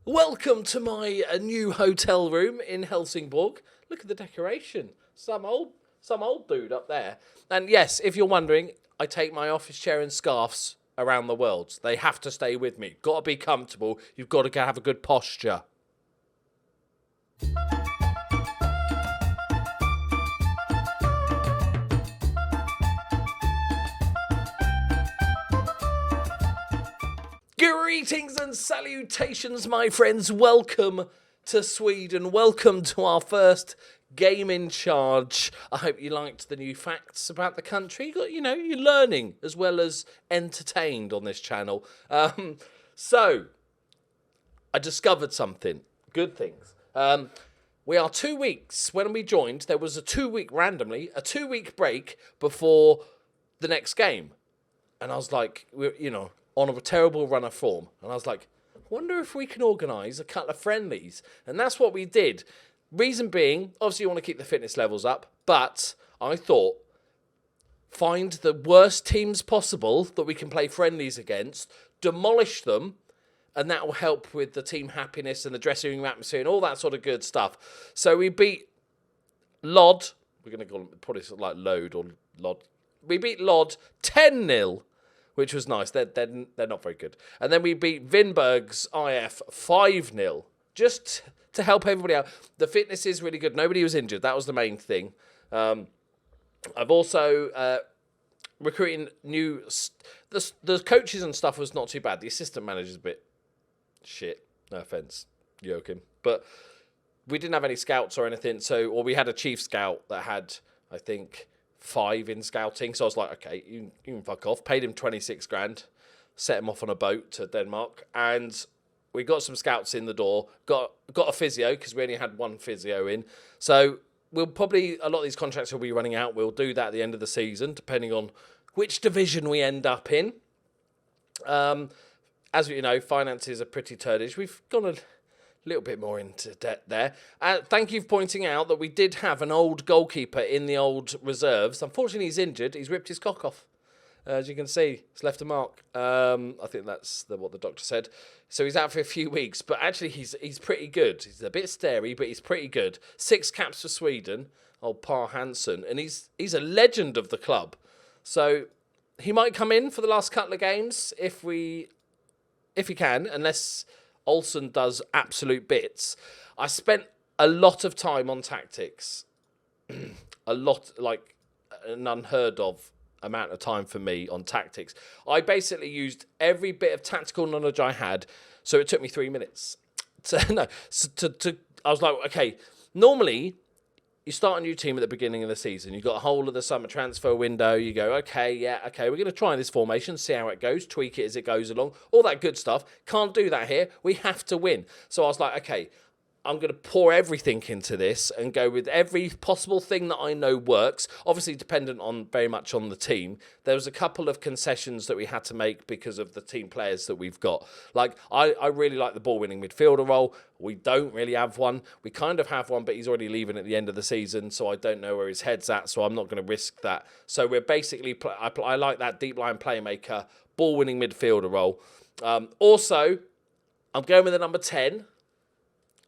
Welcome to my new hotel room in Helsingborg. Look at the decoration. Some old dude up there. And yes, if you're wondering, I take my office chair and scarves around the world. They have to stay with me. Got to be comfortable. You've got to have a good posture. Greetings and salutations, my friends. Welcome to Sweden. Welcome to our first game in charge. I hope you liked the new facts about the country. You're learning as well as entertained on this channel. So, I discovered something. Good things. We are 2 weeks. When we joined, there was a 2 week break before the next game. And I was like, on a terrible run of form. And I was like, I wonder if we can organise a couple of friendlies. And that's what we did. Reason being, obviously you want to keep the fitness levels up, but I thought, find the worst teams possible that we can play friendlies against, demolish them, and that will help with the team happiness and the dressing room atmosphere and all that sort of good stuff. So we beat Lod, we're going to call it probably sort of like Load or Lod. We beat Lod 10-0. Which was nice. They're not very good. And then we beat Helsingborgs IF 5-0. Just to help everybody out. The fitness is really good. Nobody was injured. That was the main thing. I've also recruiting new... The coaches and stuff was not too bad. The assistant manager's a bit shit. No offence, Joachim. But we didn't have any scouts or anything. Or we had a chief scout that had, I think... 5 in scouting, so I was like, okay, you can fuck off. Paid him 26 grand, set him off on a boat to Denmark, and we got some scouts in the door. Got a physio because we only had one physio in. So we'll probably, a lot of these contracts will be running out. We'll do that at the end of the season, depending on which division we end up in. As you know, finances are pretty turdish. We've gone a little bit more into debt there. Thank you for pointing out that we did have an old goalkeeper in the old reserves. Unfortunately, he's injured. He's ripped his cock off. As you can see, it's left a mark. I think that's what the doctor said. So he's out for a few weeks. But actually, he's pretty good. He's a bit starey, but he's pretty good. 6 caps for Sweden. Old Pa Hansen. And he's a legend of the club. So he might come in for the last couple of games if he can, unless... Olsen does absolute bits. I spent a lot of time on tactics. A lot, like an unheard of amount of time for me on tactics. I basically used every bit of tactical knowledge I had, so it took me 3 minutes. I was like, okay, normally... You start a new team at the beginning of the season. You've got a whole of the summer transfer window. You go, okay, we're going to try this formation, see how it goes, tweak it as it goes along, all that good stuff. Can't do that here. We have to win. So I was like, okay, I'm going to pour everything into this and go with every possible thing that I know works. Obviously, dependent on very much on the team. There was a couple of concessions that we had to make because of the team players that we've got. Like, I really like the ball-winning midfielder role. We don't really have one. We kind of have one, but he's already leaving at the end of the season, so I don't know where his head's at, so I'm not going to risk that. So we're basically... I like that deep-line playmaker, ball-winning midfielder role. Also, I'm going with the number 10.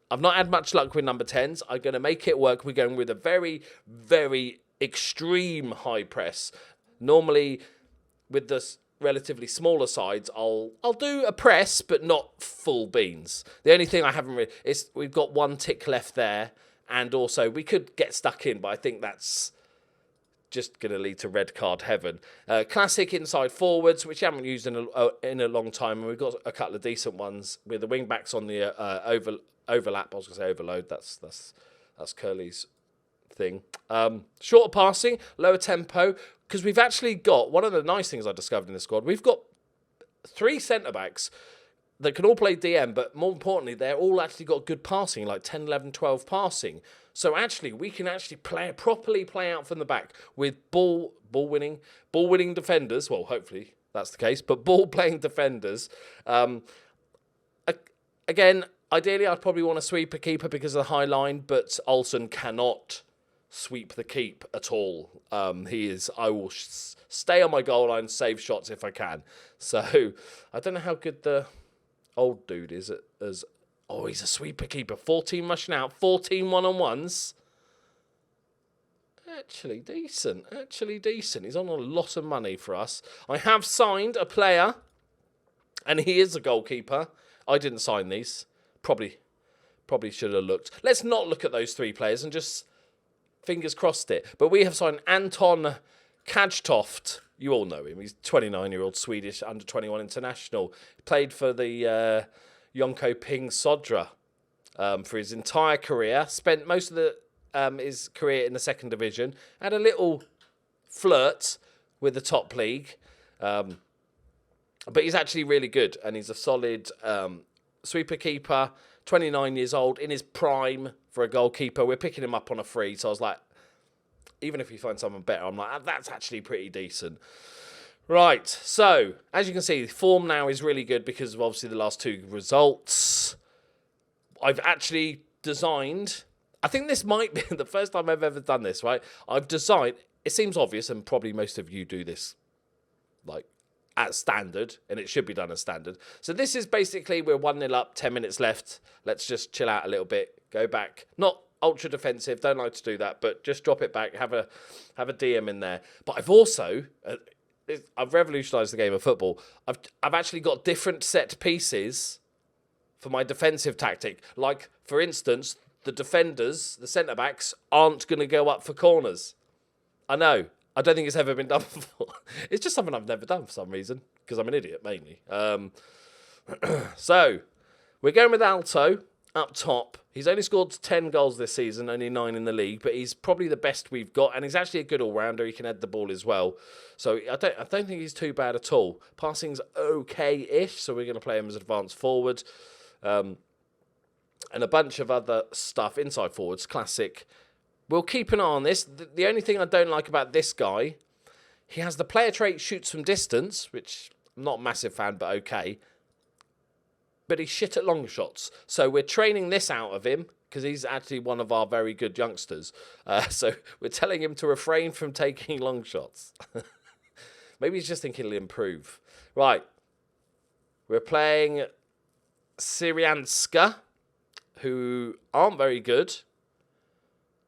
I've not had much luck with number 10s. I'm going to make it work. We're going with a very, very extreme high press. Normally, with the relatively smaller sides, I'll do a press, but not full beans. The only thing I haven't really... is we've got one tick left there, and also we could get stuck in, but I think that's just going to lead to red card heaven. Classic inside forwards, which I haven't used in a long time, and we've got a couple of decent ones with the wing backs on the overlap. I was going to say overload. That's Curly's thing. Shorter passing, lower tempo, because we've actually got, one of the nice things I discovered in the squad, we've got 3 centre-backs that can all play DM, but more importantly, they're all actually got good passing, like 10, 11, 12 passing. So actually, we can actually properly play out from the back with ball-winning defenders. Well, hopefully that's the case, but ball-playing defenders. Again, ideally, I'd probably want to sweep a keeper because of the high line, but Olsen cannot sweep the keep at all. I will stay on my goal line, save shots if I can. So I don't know how good the old dude is as Oh, he's a sweeper keeper. 14 rushing out, 14 one-on-ones. Actually decent. He's on a lot of money for us. I have signed a player, and he is a goalkeeper. I didn't sign these. Probably should have looked. Let's not look at those 3 players and just fingers crossed it. But we have signed Anton Kajtoft. You all know him. He's 29-year-old Swedish under-21 international. Played for the Jönköping Södra for his entire career. Spent most of his career in the 2nd division. Had a little flirt with the top league. But he's actually really good. And he's a solid sweeper keeper. 29 years old, in his prime for a goalkeeper. We're picking him up on a free. So I was like, even if you find someone better, I'm like, that's actually pretty decent. Right, so, as you can see, form now is really good because of obviously the last 2 results. I've actually designed, I think this might be the first time I've ever done this, right? I've designed, it seems obvious, and probably most of you do this, like, at standard, and it should be done as standard. So this is basically, we're 1-0 up, 10 minutes left. Let's just chill out a little bit, go back. Not ultra defensive, don't like to do that, but just drop it back, have a DM in there. But I've also, I've revolutionised the game of football. I've actually got different set pieces for my defensive tactic. Like, for instance, the defenders, the centre-backs, aren't going to go up for corners. I know. I don't think it's ever been done before. It's just something I've never done for some reason, because I'm an idiot, mainly. So, we're going with Alto up top. He's only scored 10 goals this season, only 9 in the league, but he's probably the best we've got, and he's actually a good all-rounder. He can head the ball as well. So, I don't think he's too bad at all. Passing's okay-ish, so we're going to play him as advanced forward. And a bunch of other stuff, inside forwards, classic. We'll keep an eye on this. The only thing I don't like about this guy, he has the player trait shoots from distance, which I'm not a massive fan, but okay. But he's shit at long shots. So we're training this out of him because he's actually one of our very good youngsters. So we're telling him to refrain from taking long shots. Maybe he's just thinking he'll improve. Right. We're playing Syrianska, who aren't very good.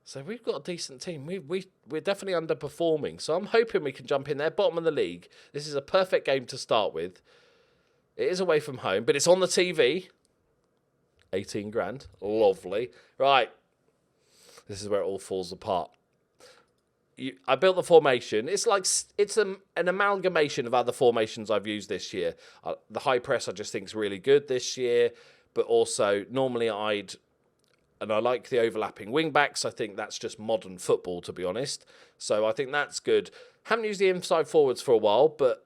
So we've got a decent team. We're definitely underperforming. So I'm hoping we can jump in there. Bottom of the league. This is a perfect game to start with. It is away from home, but it's on the TV. 18 grand. Lovely. Right. This is where it all falls apart. I built the formation. It's like it's an amalgamation of other formations I've used this year. The high press I just think is really good this year, but also normally I like the overlapping wing backs. I think that's just modern football, to be honest. So I think that's good. Haven't used the inside forwards for a while, but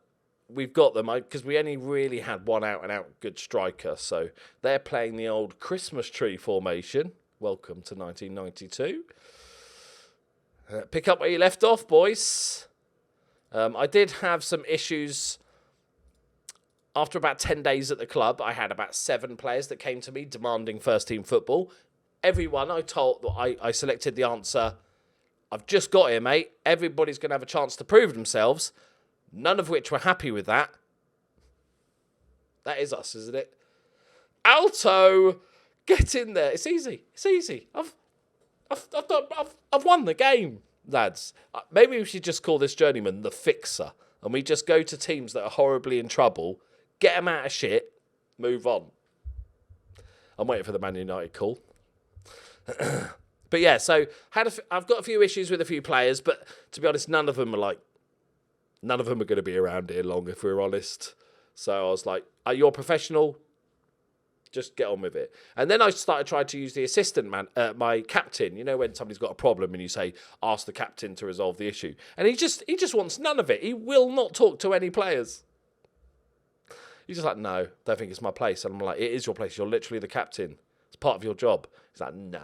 we've got them because we only really had one out-and-out good striker. So they're playing the old Christmas tree formation. Welcome to 1992. Pick up where you left off, boys. I did have some issues. After about 10 days at the club, I had about 7 players that came to me demanding first-team football. Everyone I selected the answer, I've just got here, mate. Everybody's going to have a chance to prove themselves. None of which were happy with that. That is us, isn't it? Alto, get in there. It's easy. It's easy. I've won the game, lads. Maybe we should just call this journeyman the fixer, and we just go to teams that are horribly in trouble, get them out of shit, move on. I'm waiting for the Man United call. But yeah, so I've got a few issues with a few players, but to be honest, none of them are going to be around here long, if we're honest. So I was like, you're a professional, just get on with it. And then I started trying to use the assistant man, my captain. You know when somebody's got a problem and you say, ask the captain to resolve the issue. And he just wants none of it. He will not talk to any players. He's just like, no, don't think it's my place. And I'm like, it is your place. You're literally the captain. It's part of your job. He's like, no.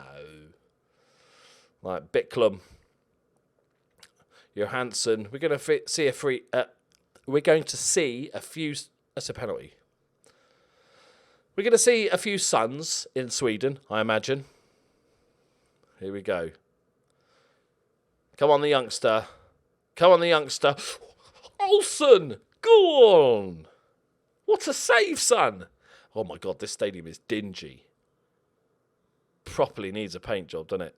Like, Bicklum, Johansson. We're going to see a free. We're going to see a few. That's a penalty. We're going to see a few Suns in Sweden, I imagine. Here we go. Come on, the youngster. Come on, the youngster. Olsen, go on. What a save, son. Oh my God, this stadium is dingy. properly needs a paint job, doesn't it?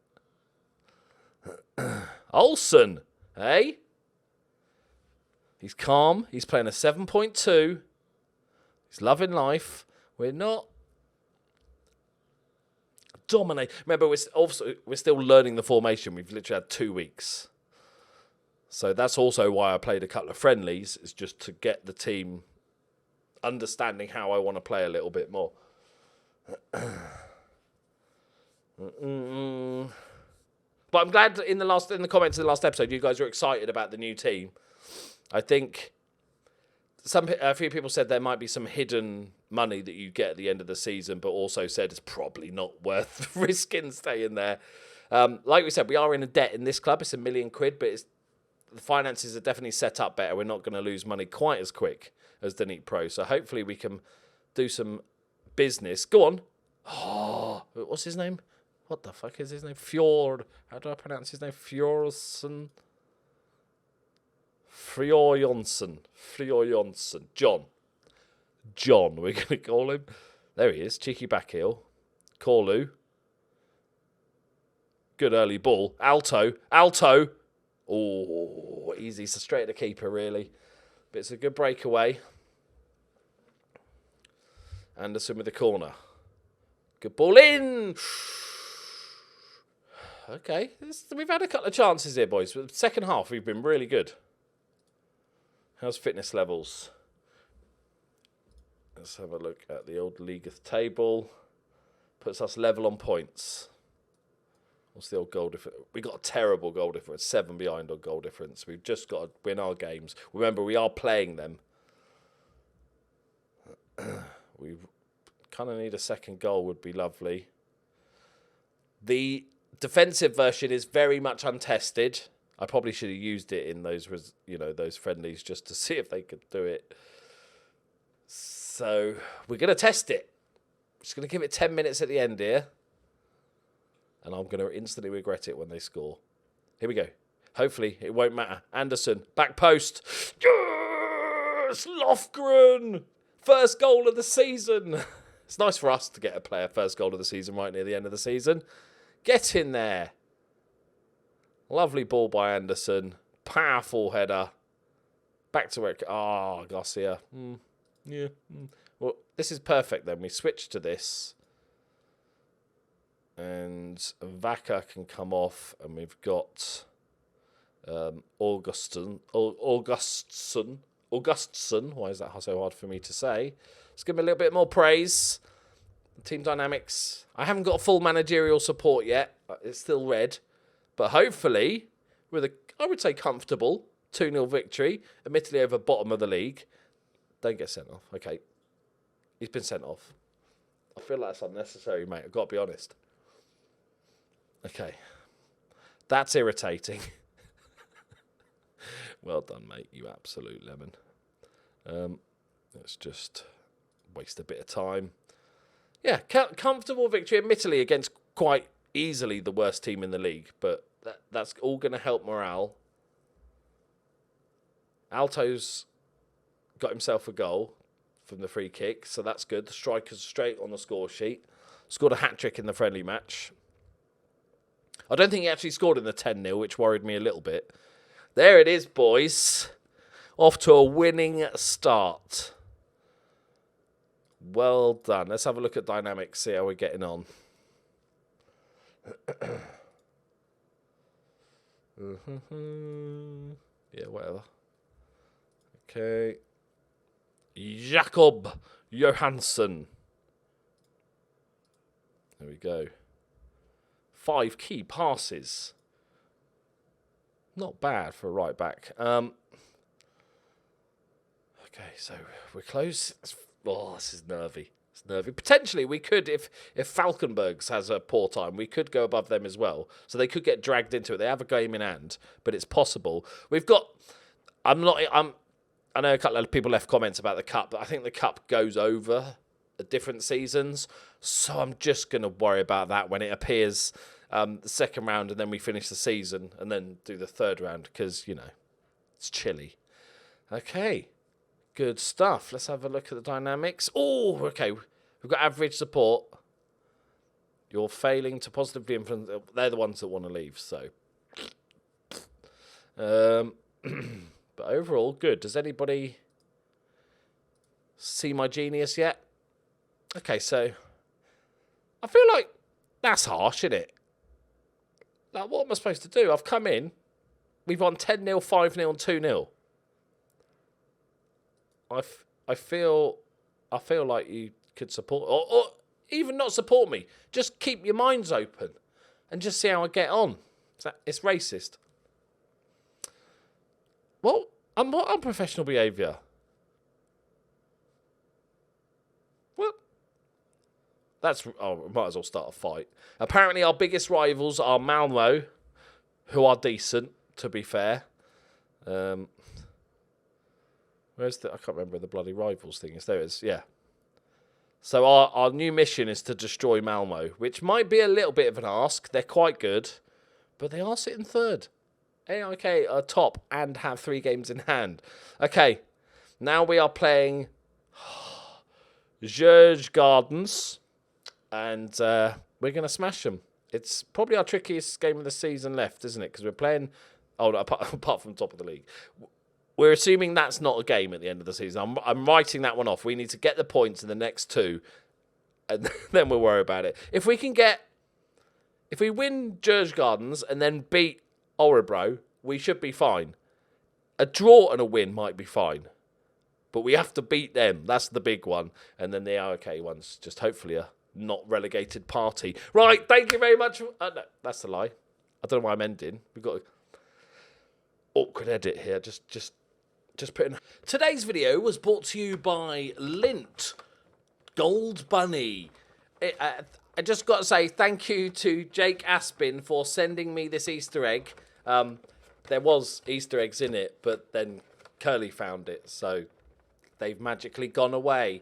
Olsen, eh? He's calm. He's playing a 7.2. He's loving life. We're not dominate. Remember, we're still learning the formation. We've literally had 2 weeks. So that's also why I played a couple of friendlies, is just to get the team understanding how I want to play a little bit more. But I'm glad in the comments of the last episode, you guys were excited about the new team. I think a few people said there might be some hidden money that you get at the end of the season, but also said it's probably not worth risking staying there. Like we said, we are in a debt in this club. It's £1 million, but the finances are definitely set up better. We're not going to lose money quite as quick as the Neat Pro. So hopefully we can do some business. Go on. Oh, what's his name? What the fuck is his name? Fjord. How do I pronounce his name? Fjordsson. Fjorjonsson. John, we're going to call him. There he is. Cheeky back heel. Corlu. Good early ball. Alto. Oh, easy. So straight at the keeper, really. But it's a good breakaway. Anderson with the corner. Good ball in. Okay. We've had a couple of chances here, boys. But the second half, we've been really good. How's fitness levels? Let's have a look at the old league table. Puts us level on points. What's the old goal difference? We got a terrible goal difference. 7 behind on goal difference. We've just got to win our games. Remember, we are playing them. We kind of need a second goal would be lovely. The defensive version is very much untested. I probably should have used it in those friendlies just to see if they could do it. So we're going to test it. Just going to give it 10 minutes at the end here. And I'm going to instantly regret it when they score. Here we go. Hopefully it won't matter. Anderson, back post. Yes! Lofgren! First goal of the season. It's nice for us to get a player first goal of the season right near the end of the season. Get in there. Lovely ball by Anderson. Powerful header. Back to work. Garcia. Yeah. Well, this is perfect then. We switch to this. And Vaca can come off. And we've got Augustsson. Why is that so hard for me to say? Let's give him a little bit more praise. Team dynamics. I haven't got full managerial support yet. It's still red. But hopefully, with I would say comfortable 2-0 victory, admittedly over bottom of the league. Don't get sent off. Okay. He's been sent off. I feel like that's unnecessary, mate. I've got to be honest. Okay. That's irritating. Well done, mate. You absolute lemon. Let's just waste a bit of time. Yeah, comfortable victory, admittedly, against quite easily the worst team in the league, but that's all going to help morale. Alto's got himself a goal from the free kick, so that's good. The striker's straight on the score sheet. Scored a hat-trick in the friendly match. I don't think he actually scored in the 10-0, which worried me a little bit. There it is, boys. Off to a winning start. Well done. Let's have a look at dynamics, see how we're getting on. Yeah, whatever. Okay. Jakob Johansson. There we go. 5 key passes. Not bad for a right back. Okay, so we're close. Oh, this is nervy. It's nervy. Potentially, we could, if Falkenbergs has a poor time, we could go above them as well. So they could get dragged into it. They have a game in hand, but it's possible. We've got. I know a couple of people left comments about the cup, but I think the cup goes over at different seasons. So I'm just going to worry about that when it appears the second round, and then we finish the season, and then do the third round because it's chilly. Okay. Good stuff. Let's have a look at the dynamics. Oh, okay. We've got average support. You're failing to positively influence. They're the ones that want to leave. So, but overall, good. Does anybody see my genius yet? Okay, so I feel like that's harsh, isn't it? Like, what am I supposed to do? I've come in. We've won 10-0, 5-0, and 2-0. I feel like you could support, or even not support me. Just keep your minds open and just see how I get on. It's racist. What unprofessional behaviour? What? We might as well start a fight. Apparently our biggest rivals are Malmo, who are decent, to be fair. Where's I can't remember the bloody rivals thing is. There it is, yeah. So our new mission is to destroy Malmo, which might be a little bit of an ask. They're quite good, but they are sitting third. AIK are top and have 3 games in hand. Okay, now we are playing George Gardens, and we're going to smash them. It's probably our trickiest game of the season left, isn't it? Because we're playing, apart from top of the league. We're assuming that's not a game at the end of the season. I'm writing that one off. We need to get the points in the next 2, and then we'll worry about it. If we win George Gardens and then beat Orebro, we should be fine. A draw and a win might be fine, but we have to beat them. That's the big one. And then the AOK one's just hopefully a not relegated party. Right, thank you very much. No, that's a lie. I don't know why I'm ending. We've got an awkward edit here. Just put in. Today's video was brought to you by Lint Gold Bunny. I just got to say thank you to Jake Aspin for sending me this Easter egg. There was Easter eggs in it, but then Curly found it, so they've magically gone away.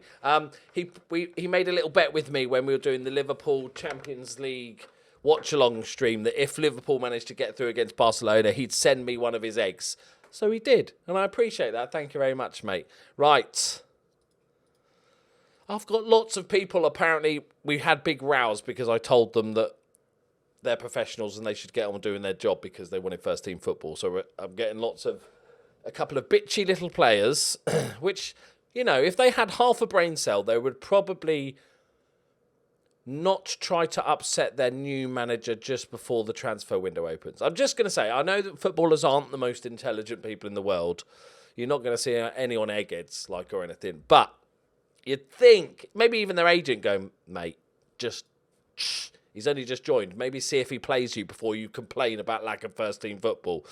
He made a little bet with me when we were doing the Liverpool Champions League watch-along stream that if Liverpool managed to get through against Barcelona, he'd send me one of his eggs. So he did, and I appreciate that. Thank you very much, mate. Right. I've got lots of people, apparently, we had big rows because I told them that they're professionals and they should get on doing their job because they wanted first-team football. So I'm getting a couple of bitchy little players, which, you know, if they had half a brain cell, they would probably not try to upset their new manager just before the transfer window opens. I'm just going to say, I know that footballers aren't the most intelligent people in the world. You're not going to see anyone eggheads like or anything. But you'd think, maybe even their agent going, mate, just shh. He's only just joined. Maybe see if he plays you before you complain about lack of first-team football.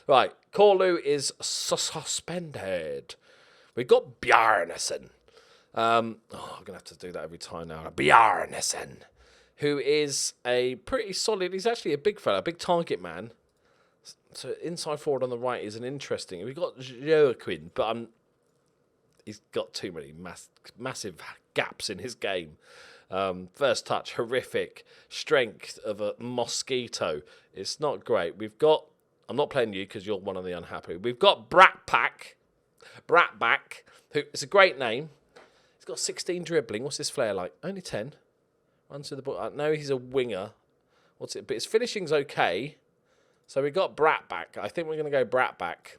Right, Corlu is suspended. We've got Bjarnason. I'm going to have to do that every time now. Bjarnason, who is a pretty solid... He's actually a big fella, a big target man. So inside forward on the right is an interesting... We've got Joaquin, but he's got too many massive gaps in his game. First touch, horrific. Strength of a mosquito. It's not great. We've got... I'm not playing you because you're one of the unhappy. We've got Bratback, who... It's a great name. He's got 16 dribbling. What's his flair like? Only 10. Runs through the ball. No, he's a winger. What's it? But his finishing's okay. So we got Bratback. I think we're going to go Bratback.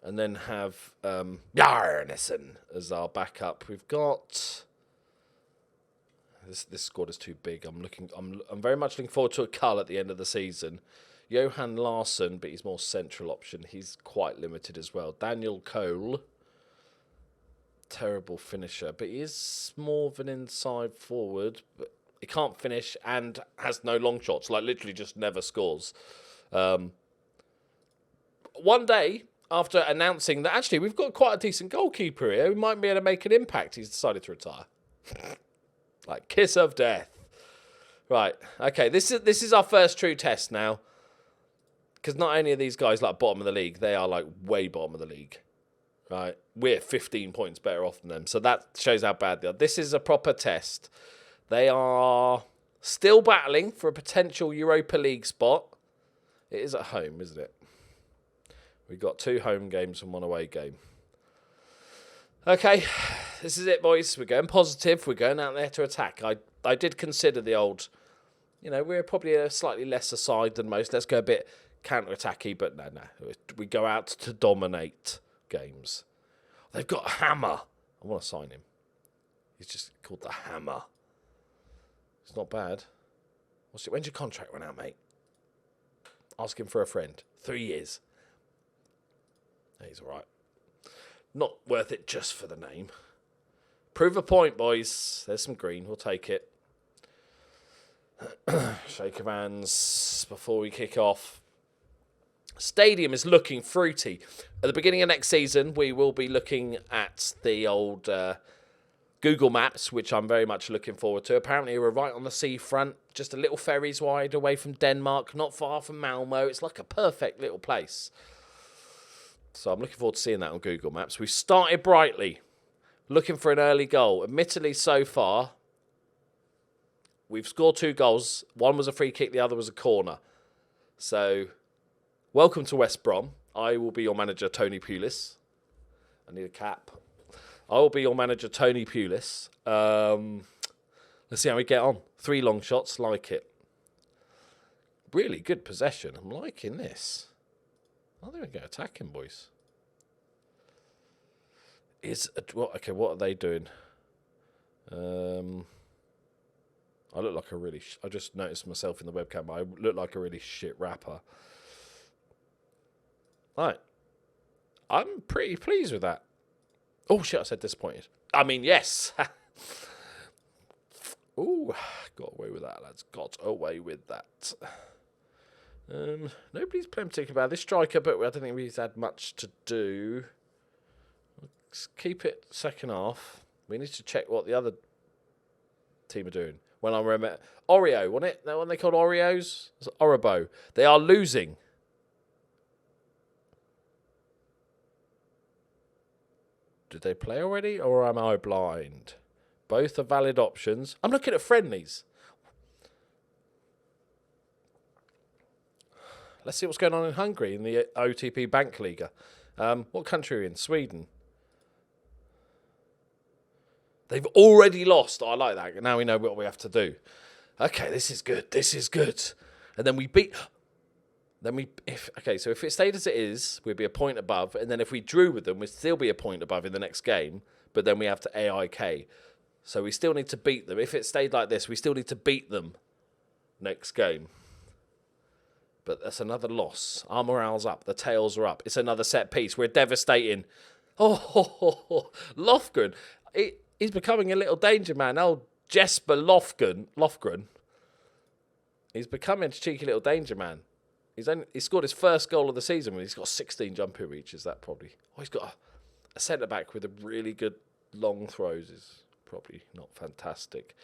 And then have Bjarnason as our backup. We've got... This squad is too big. I'm very much looking forward to a cull at the end of the season. Johan Larsson, but he's more central option. He's quite limited as well. Daniel Cole. Terrible finisher, but he is more of an inside forward, but he can't finish and has no long shots, like literally just never scores. One day, after announcing that actually we've got quite a decent goalkeeper here, we might be able to make an impact, he's decided to retire. Like kiss of death. Right, okay, this is our first true test now. Because not only are these guys like bottom of the league, they are like way bottom of the league. Right, we're 15 points better off than them. So that shows how bad they are. This is a proper test. They are still battling for a potential Europa League spot. It is at home, isn't it? We've got 2 home games and 1 away game. Okay, This is it, boys. We're going positive. We're going out there to attack. I did consider the old, we're probably a slightly lesser side than most. Let's go a bit counter-attacky, but no. We go out to dominate games. They've got a hammer. I want to sign him. He's just called the Hammer. It's not bad. When's your contract run out, mate? Ask him for a friend. 3 years. He's all right. Not worth it just for the name. Prove a point, boys. There's some green. We'll take it. Shake of hands before we kick off. Stadium is looking fruity. At the beginning of next season, we will be looking at the old Google Maps, which I'm very much looking forward to. Apparently, we're right on the seafront, just a little ferries wide away from Denmark, not far from Malmo. It's like a perfect little place. So I'm looking forward to seeing that on Google Maps. We started brightly, looking for an early goal. Admittedly, so far, we've scored 2 goals. One was a free kick, the other was a corner. So, welcome to West Brom. I will be your manager, Tony Pulis. I need a cap. I will be your manager, Tony Pulis. Let's see how we get on. 3 long shots, like it. Really good possession. I'm liking this. I think we're going to attack him, boys. Okay, what are they doing? I look like a really... I just noticed myself in the webcam. I look like a really shit rapper. Right. I'm pretty pleased with that. Oh, shit, I said disappointed. I mean, yes. Ooh, got away with that, lads. Got away with that. Nobody's playing particularly bad. This striker, but I don't think we've had much to do. Let's keep it second half. We need to check what the other team are doing. When I remember... Oreo, wasn't it? That one they called Oreos? It's Oribo. They are losing. Did they play already, or am I blind? Both are valid options. I'm looking at friendlies. Let's see what's going on in Hungary in the OTP Bank Liga. What country are we in? Sweden. They've already lost. Oh, I like that. Now we know what we have to do. Okay, this is good. This is good. And then we beat... So if it stayed as it is, we'd be a point above. And then if we drew with them, we'd still be a point above in the next game. But then we have to AIK. So we still need to beat them. If it stayed like this, we still need to beat them next game. But that's another loss. Our morale's up. The tails are up. It's another set piece. We're devastating. Lofgren. He's becoming a little danger man. Oh, Jesper Lofgren. He's becoming a cheeky little danger man. He scored his first goal of the season when he's got 16 jumping reaches. That probably. Oh, he's got a centre back with a really good long throws. Is probably not fantastic.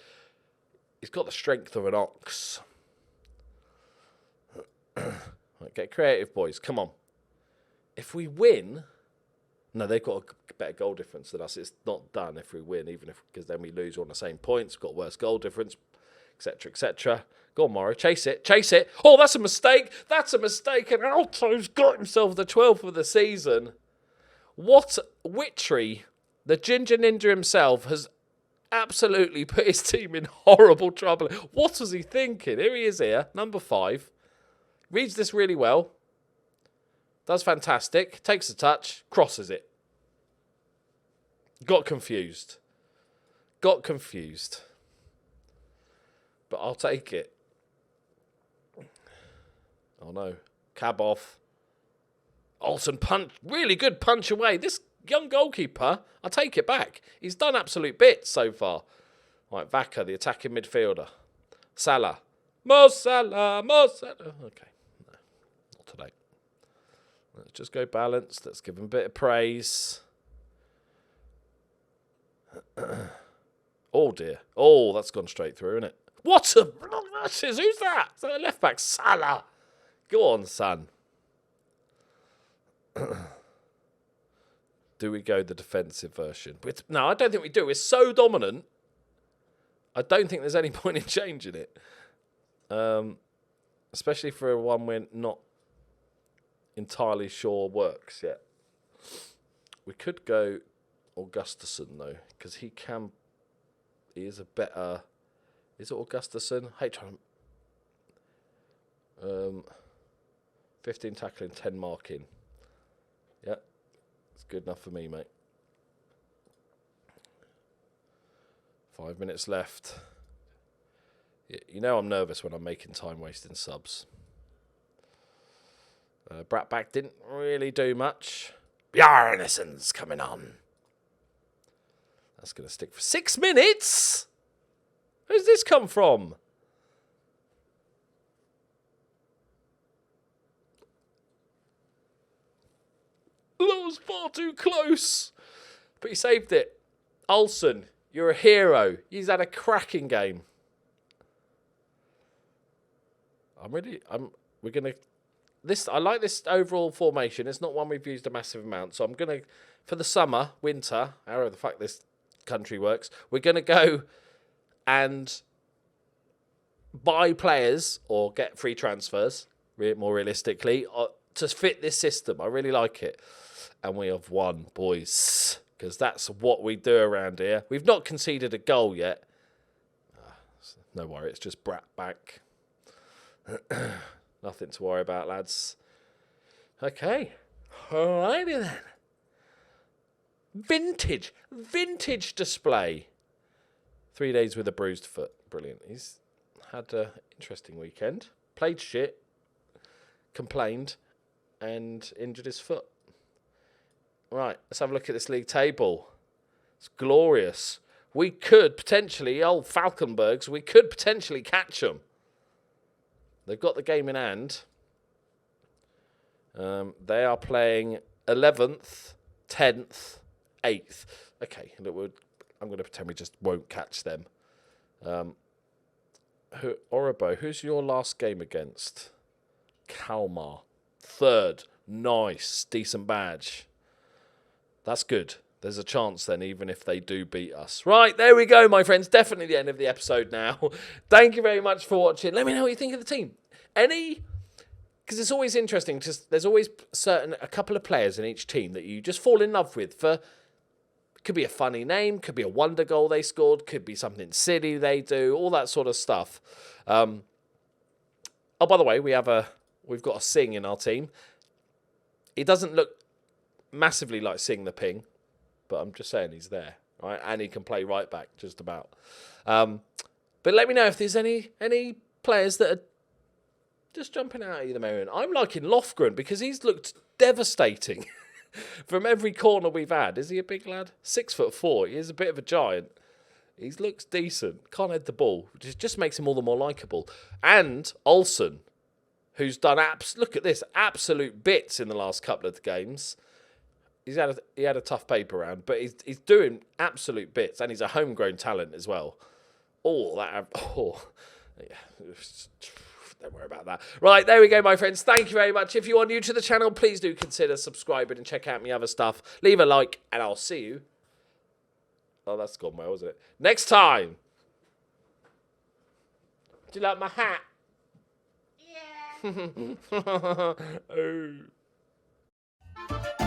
He's got the strength of an ox. Right, get creative, boys. Come on. If we win, no, they've got a better goal difference than us. It's not done if we win, because then we lose. We're on the same points. We've got worse goal difference, etc., etc. Go on, Morrow. Chase it. Chase it. Oh, that's a mistake. That's a mistake. And Alto's got himself the 12th of the season. What witchery. The Ginger Ninja himself has absolutely put his team in horrible trouble. What was he thinking? Here he is here, number 5. Reads this really well. Does fantastic. Takes a touch. Crosses it. Got confused. But I'll take it. Oh no. Cab off. Olsen punch. Really good punch away. This young goalkeeper, I'll take it back. He's done absolute bits so far. Right, Vaca, the attacking midfielder. Salah. Mo Salah. Okay. No, not today. Let's just go balanced. Let's give him a bit of praise. Oh dear. Oh, that's gone straight through, isn't it? What a... Who's that? Is that a left back? Salah. Go on, son. Do we go the defensive version? No, I don't think we do. We're so dominant. I don't think there's any point in changing it. Especially for one we're not entirely sure works yet. We could go Augustusson, though, because he is a better... Is it Augustusson? Hey, trying 15 tackling, 10 marking. Yeah, it's good enough for me, mate. 5 minutes left. You know I'm nervous when I'm making time wasting subs. Bratback didn't really do much. Bjarnesson's coming on. That's going to stick for 6 minutes? Where's this come from? That was far too close. But he saved it. Olsen, you're a hero. He's had a cracking game. We're going to... I like this overall formation. It's not one we've used a massive amount. So I'm going to, for the summer, winter, however the fuck this country works, we're going to go and buy players or get free transfers, more realistically, to fit this system. I really like it. And we have won, boys, because that's what we do around here. We've not conceded a goal yet. No worry, it's just brat back. Nothing to worry about, lads. Okay. Alrighty then. Vintage display. 3 days with a bruised foot. Brilliant. He's had an interesting weekend. Played shit. Complained. And injured his foot. Right, let's have a look at this league table. It's glorious. We could potentially, old Falkenbergs, we could potentially catch them. They've got the game in hand. They are playing 11th, 10th, 8th. Okay, look, I'm going to pretend we just won't catch them. Orobo, who's your last game against? Kalmar. 3rd. Nice. Decent badge. That's good. There's a chance then, even if they do beat us. Right, there we go, my friends. Definitely the end of the episode now. Thank you very much for watching. Let me know what you think of the team. Because it's always interesting, because there's always a couple of players in each team that you just fall in love with. Could be a funny name, could be a wonder goal they scored, could be something silly they do, all that sort of stuff. Oh, by the way, we've got a Sing in our team. He doesn't look massively like Sing the Ping, but I'm just saying he's there, right? And he can play right back, just about. But let me know if there's any players that are just jumping out at you the moment. I'm liking Lofgren because he's looked devastating from every corner we've had. Is he a big lad? 6'4". He is a bit of a giant. He looks decent. Can't head the ball, which just makes him all the more likeable. And Olsen, who's done look at this, absolute bits in the last couple of the games. He had a tough paper round, but he's doing absolute bits, and he's a homegrown talent as well. Yeah. Don't worry about that. Right, there we go, my friends. Thank you very much. If you are new to the channel, please do consider subscribing and check out my other stuff. Leave a like, and I'll see you. Oh, that's gone well, isn't it? Next time. Do you like my hat? Yeah. Oh.